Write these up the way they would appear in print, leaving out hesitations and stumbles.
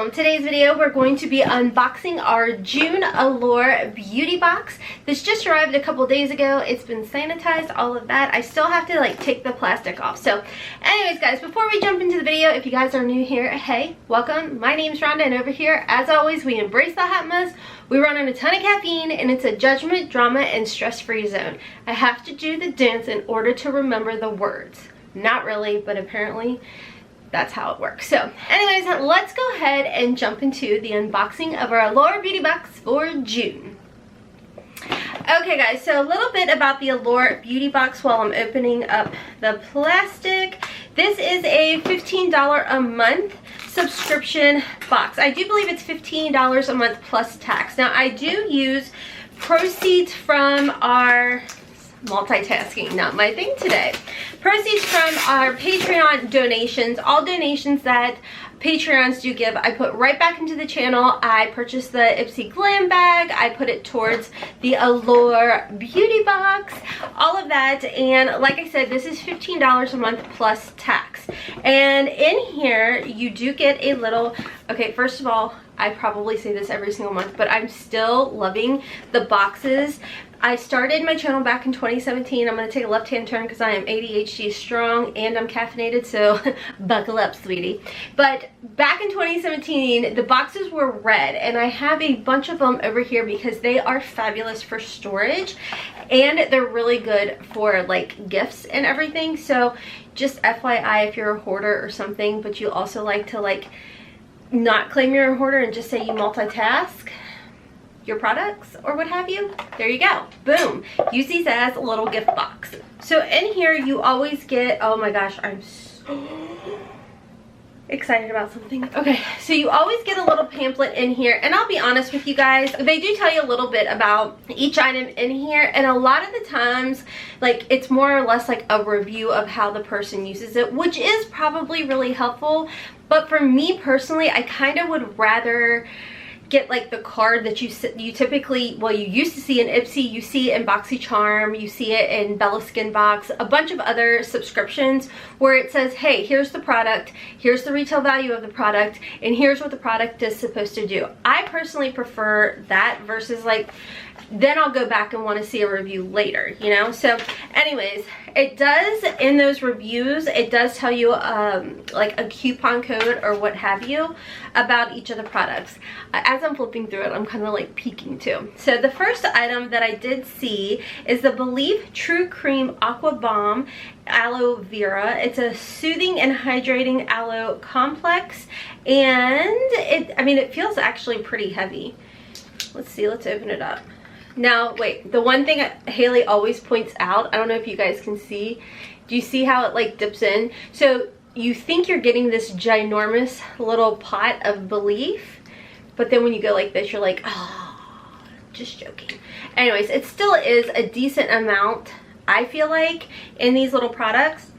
So in today's video, we're going to be unboxing our June Allure beauty box. This just arrived a couple days ago. It's been sanitized, all of that. I still have to like take the plastic off. So anyways guys, before we jump into the video, if you guys are new here, hey, welcome. My name's Rhonda, and over here, as always, we embrace the hot mess. We run on a ton of caffeine, and it's a judgment, drama, and stress-free zone. I have to do the dance in order to remember the words. Not really, but apparently that's how it works. So anyways, let's go ahead and jump into the unboxing of our Allure beauty box for June. Okay guys, so a little bit about the Allure beauty box while I'm opening up the plastic. This is a $15 a month subscription box. I do believe it's $15 a month plus tax. Now I do use proceeds from our multitasking, not my thing today. Proceeds from our Patreon donations. All donations that Patreons do give, I put right back into the channel. I purchased the Ipsy glam bag. I put it towards the Allure beauty box, all of that. And like I said, this is $15 a month plus tax. And in here, you do get a little, okay, first of all, I probably say this every single month, but I'm still loving the boxes. I started my channel back in 2017. I'm going to take a left-hand turn because I am ADHD strong and I'm caffeinated, so buckle up, sweetie. But back in 2017, the boxes were red, and I have a bunch of them over here because they are fabulous for storage, and they're really good for like gifts and everything. So just FYI, if you're a hoarder or something, but you also like to like not claim you're a hoarder and just say you multitask your products or what have you, there you go, boom, use these as a little gift box. So in here you always get, oh my gosh, I'm so excited about something. Okay, so you always get a little pamphlet in here, and I'll be honest with you guys, they do tell you a little bit about each item in here, and a lot of the times like it's more or less like a review of how the person uses it, which is probably really helpful. But for me personally, I kind of would rather get like the card that you typically, well, you used to see in Ipsy, you see it in BoxyCharm, you see it in Bella Skin Box, a bunch of other subscriptions where it says, hey, here's the product, here's the retail value of the product, and here's what the product is supposed to do. I personally prefer that versus like, then I'll go back and want to see a review later, you know? So anyways, it does, in those reviews, it does tell you like a coupon code or what have you about each of the products. As I'm flipping through it, I'm kind of like peeking too. So the first item that I did see is the Believe True Cream Aqua Bomb Aloe Vera. It's a soothing and hydrating aloe complex, and it feels actually pretty heavy. Let's see, let's open it up. Now, wait, the one thing Haley always points out, I don't know if you guys can see, do you see how it like dips in? So you think you're getting this ginormous little pot of Belief, but then when you go like this, you're like, oh, just joking. Anyways, it still is a decent amount, I feel like, in these little products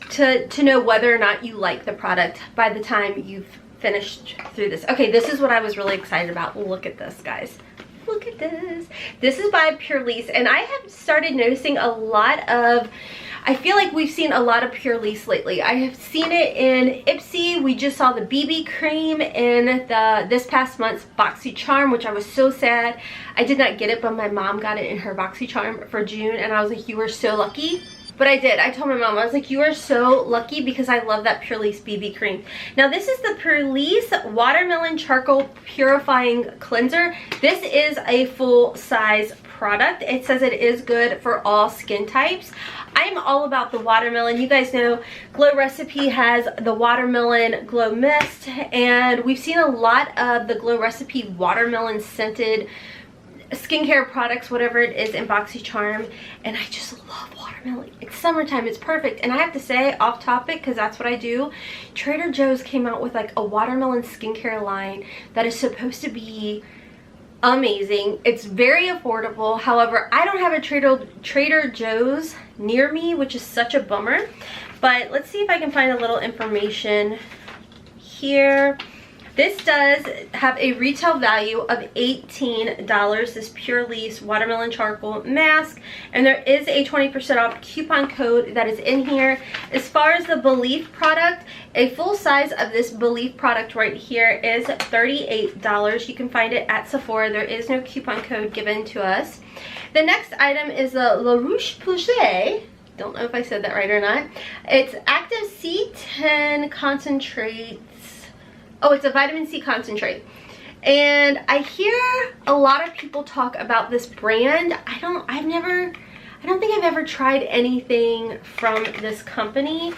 to know whether or not you like the product by the time you've finished through this. Okay, this is what I was really excited about. Look at this, guys. Look at this. This is by Pur Lisse, and I have started noticing a lot of, I feel like we've seen a lot of Pur Lisse lately. I have seen it in Ipsy. We just saw the BB cream in this past month's BoxyCharm, which I was so sad I did not get it, but my mom got it in her BoxyCharm for June, and I was like, you were so lucky. But I did. I told my mom, I was like, you are so lucky because I love that Pur Lisse BB cream. Now this is the Pur Lisse Watermelon Charcoal Purifying Cleanser. This is a full size product. It says it is good for all skin types. I'm all about the watermelon. You guys know Glow Recipe has the Watermelon Glow Mist, and we've seen a lot of the Glow Recipe watermelon scented skincare products, whatever it is, in BoxyCharm, and I just love watermelon. It's summertime, it's perfect. And I have to say, off topic, because that's what I do, Trader Joe's came out with like a watermelon skincare line that is supposed to be amazing. It's very affordable. However, I don't have a Trader Joe's near me, which is such a bummer. But let's see if I can find a little information here. This does have a retail value of $18, this Pur Lisse Watermelon Charcoal Mask. And there is a 20% off coupon code that is in here. As far as the Belief product, a full size of this Belief product right here is $38. You can find it at Sephora. There is no coupon code given to us. The next item is the LaRouche Posay. Don't know if I said that right or not. It's Active C10 Concentrates. Oh, it's a vitamin C concentrate. And I hear a lot of people talk about this brand. I don't think I've ever tried anything from this company.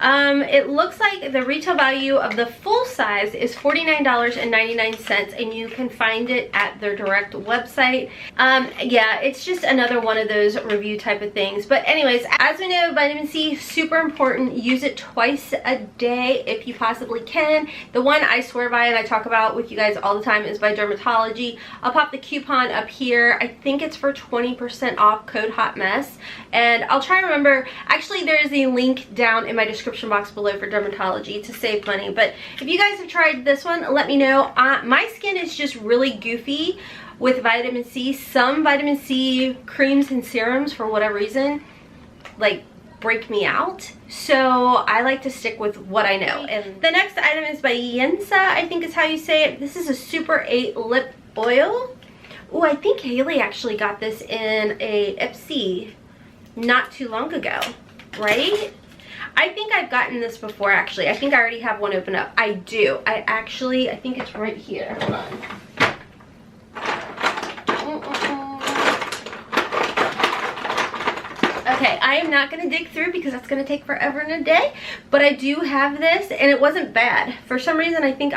It looks like the retail value of the full size is $49.99, and you can find it at their direct website. Yeah, it's just another one of those review type of things. But anyways, as we know, vitamin C, super important. Use it twice a day if you possibly can. The one I swear by and I talk about with you guys all the time is by DRMTLGY. I'll pop the coupon up here. I think it's for 20% off, code HOTMESS. And I'll try to remember, actually there is a link down in my description box below for DRMTLGY to save money. But if you guys have tried this one, let me know. My skin is just really goofy with vitamin C. Some vitamin C creams and serums, for whatever reason, like break me out. So I like to stick with what I know. And the next item is by Yensa, I think is how you say it. This is a Super 8 lip oil. Oh, I think Haley actually got this in a Epsy not too long ago, right? I think I've gotten this before, actually. I think I already have one open up. I do. I think it's right here. Hold on. Okay, I am not going to dig through because that's going to take forever and a day. But I do have this, and it wasn't bad. For some reason, I think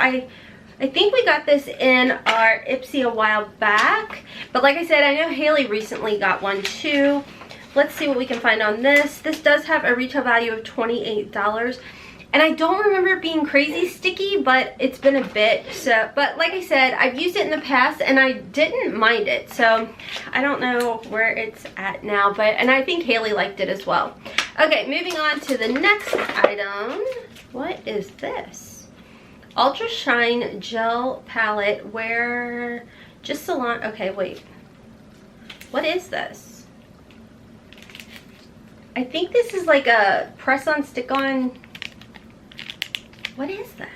we got this in our Ipsy a while back. But like I said, I know Haley recently got one too. Let's see what we can find on this. This does have a retail value of $28. And I don't remember it being crazy sticky, but it's been a bit. So, but like I said, I've used it in the past and I didn't mind it. So I don't know where it's at now, and I think Haley liked it as well. Okay, moving on to the next item. What is this? Ultra Shine Gel Palette, where just salon. Okay, wait. What is this? I think this is like a press-on, stick-on. What is that?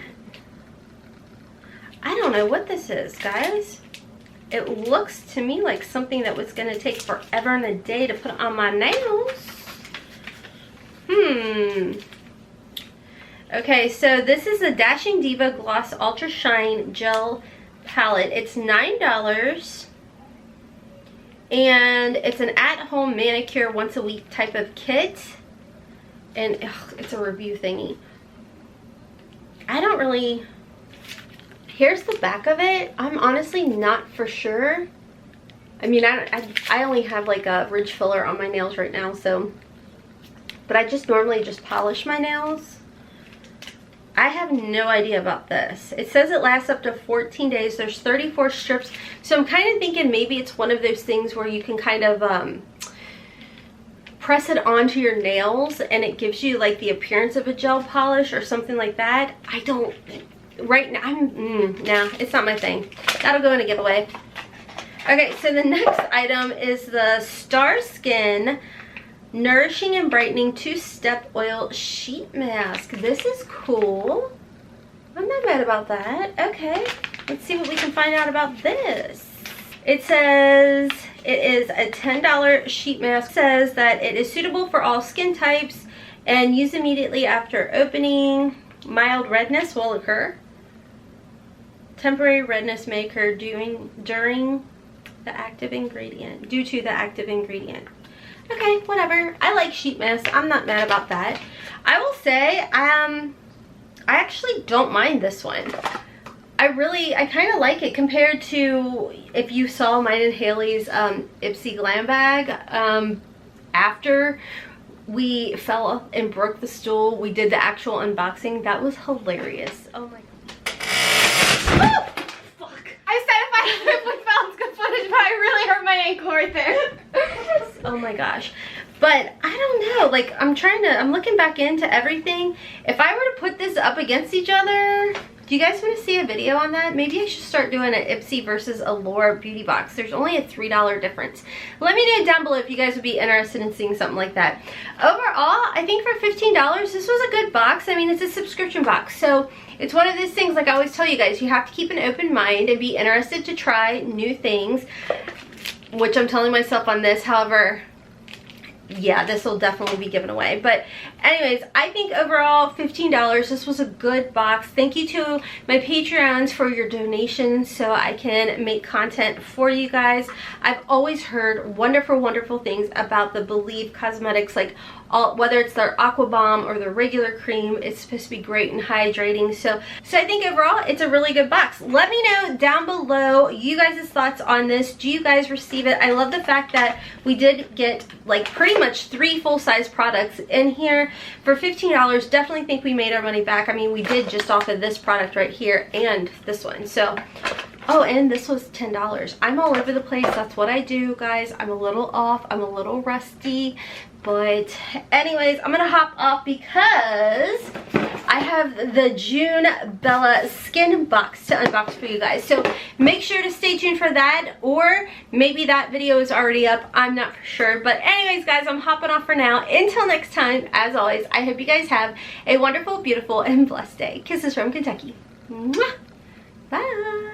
I don't know what this is, guys. It looks to me like something that was going to take forever and a day to put on my nails. Okay, so this is a Dashing Diva Gloss Ultra Shine Gel Palette. It's $9. And it's an at-home manicure once a week type of kit. And it's a review thingy. I don't really... Here's the back of it. I'm honestly not for sure. I mean, I only have like a ridge filler on my nails right now, so... But I just normally just polish my nails. I have no idea about this. It says it lasts up to 14 days. There's 34 strips. So I'm kind of thinking maybe it's one of those things where you can kind of press it onto your nails and it gives you like the appearance of a gel polish or something like that. I don't, right now, no, it's not my thing. That'll go in a giveaway. Okay, so the next item is the Star Skin Nourishing and Brightening 2-Step Oil Sheet Mask. This is cool. I'm not mad about that. Okay, let's see what we can find out about this. It says it is a $10 sheet mask. It says that it is suitable for all skin types and use immediately after opening. Mild redness will occur. Temporary redness may occur due to the active ingredient. Okay, whatever. I like sheet masks. I'm not mad about that. I will say, I actually don't mind this one. I kind of like it compared to if you saw mine and Haley's Ipsy Glam Bag. After we fell and broke the stool, we did the actual unboxing. That was hilarious. Oh my god. Oh, fuck. I said if we found good footage, but I really hurt my ankle right there. Oh my gosh. But I don't know, like I'm looking back into everything. If I were to put this up against each other, Do you guys want to see a video on that? Maybe I should start doing an Ipsy versus Allure beauty box. There's only a $3 difference. Let me know down below if you guys would be interested in seeing something like that. Overall, I think for $15, this was a good box. I mean, it's a subscription box. So it's one of those things, like I always tell you guys, you have to keep an open mind and be interested to try new things, which I'm telling myself on this. However, yeah, this will definitely be given away. But anyways, I think overall $15, this was a good box. Thank you to my Patreons for your donations so I can make content for you guys. I've always heard wonderful things about the Believe Cosmetics, like whether it's their Aqua Bomb or their regular cream. It's supposed to be great and hydrating. So I think overall it's a really good box. Let me know down below you guys' thoughts on this. Do you guys receive it? I love the fact that we did get like pretty much 3 full-size products in here for $15. Definitely think we made our money back. I mean, we did just off of this product right here and this one. So oh, and this was $10. I'm all over the place. That's what I do, guys. I'm a little off. I'm a little rusty. But anyways, I'm gonna hop off because I have the June Bella Skin box to unbox for you guys. So make sure to stay tuned for that, or maybe that video is already up. I'm not for sure. But anyways, guys, I'm hopping off for now. Until next time, as always, I hope you guys have a wonderful, beautiful, and blessed day. Kisses from Kentucky. Mwah! Bye.